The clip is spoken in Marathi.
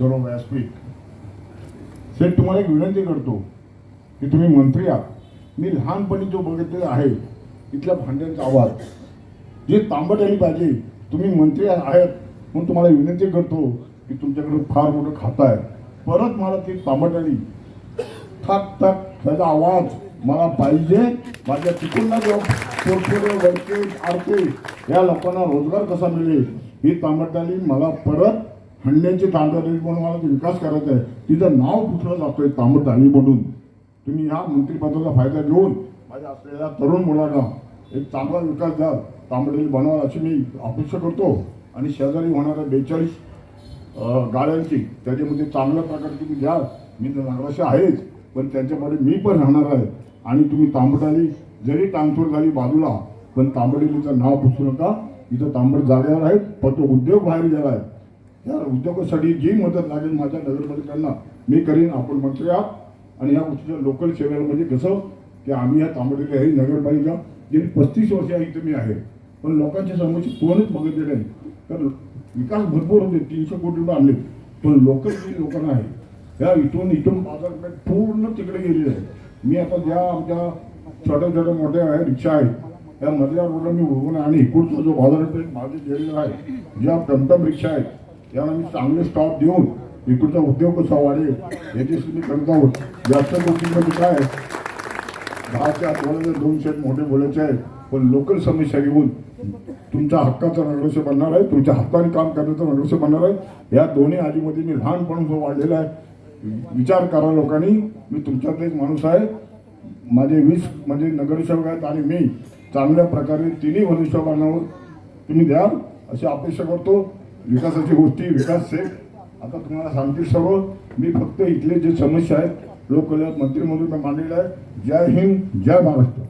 सर्व व्यासपीठ. सेठ, तुम्हाला एक विनंती करतो की तुम्ही मंत्री आहात. मी लहानपणी जो बघितलेला आहे इथल्या भांड्यांचा आवाज जे तांबट आली पाहिजे. तुम्ही मंत्री आहेत म्हणून तुम्हाला विनंती करतो की तुमच्याकडे फार मोठं खातं आहे. परत मला ती तांबट आली थक थक त्याचा आवाज मला पाहिजे. माझ्या तिकडून जो पोर्टफोलिओ वरचे आरते या लोकांना रोजगार कसा मिळेल ही तांबटडाली मला परत हंड्याची तांबटडाली म्हणून मला तो विकास करायचा आहे. तिचं नाव पुसलं जातोय तांबटडाली म्हणून. तुम्ही ह्या मंत्रिपदाचा फायदा घेऊन माझ्या असलेल्या तरुण मुलांना एक चांगला विकास द्या, तांबटडाली बनवा अशी मी अपेक्षा करतो. आणि शेजारी होणाऱ्या 42 गाड्यांची त्याच्यामध्ये चांगल्या प्रकारे तुम्ही द्या. मी तर नगराशी आहेच पण त्यांच्यामध्ये मी पण राहणार आहे. आणि तुम्ही तांबटडाली जरी टांगतोड झाली बाजूला पण तांबडीचं नाव पुसू नका. इथं तांबड जागेवर आहेत फक्त उद्योग बाहेर गेला आहे. या उद्योगासाठी जी मदत लागेल माझ्या नगरपालिकांना मी करीन. आपण मंत्री आहात आणि या गोष्टीच्या लोकल सेवेला म्हणजे कसं की आम्ही या तांबडीला ही नगरपालिका गेली 35 वर्ष इथं मी आहे पण लोकांच्या समस्या कोणच बघितले नाही. तर विकास भरपूर होते, 300 कोटी रुपये आणले पण लोकल जी लोकांना आहे या इथून बाजारपेठ पूर्ण तिकडे गेलेली आहे. मी आता ज्या आमच्या छोट्या मोठ्या रिक्षा आहेत त्या मधल्या रोडला मी उभं आणि इकडचा जो बाजारपेठ माझे गेलेला आहे ज्या टमटम रिक्षा आहेत यांना मी चांगले स्टॉप देऊन इकडचा उद्योग कसा वाढेल याच्याशी मी करत आहोत. जास्त गोष्टींमध्ये काय 10च्या 2 सेट मोठे बोलायचे आहेत पण लोकल समस्या घेऊन तुमच्या हक्काचा नगरसेवक बनणार आहे, तुमच्या हाताने काम करण्याचा नगरसेवक बनणार आहे. या दोन्ही आधीमध्ये मी लहानपण जो वाढलेला आहे. विचार करा लोकांनी, मी तुमच्यातलेच माणूस आहे. माझे 20 म्हणजे नगरसेवक आहेत आणि मी चांगल्या प्रकारे तिन्ही वरिष्ठांवर तुम्ही द्या अशी अपेक्षा करतो. विकासाची गोष्टी विकास सेठ आता तुम्हाला सांगतील सर्व. मी फक्त इथले जे समस्या आहेत लोककल्याण मंत्री म्हणून मांडलेलं आहे. जय हिंद, जय महाराष्ट्र.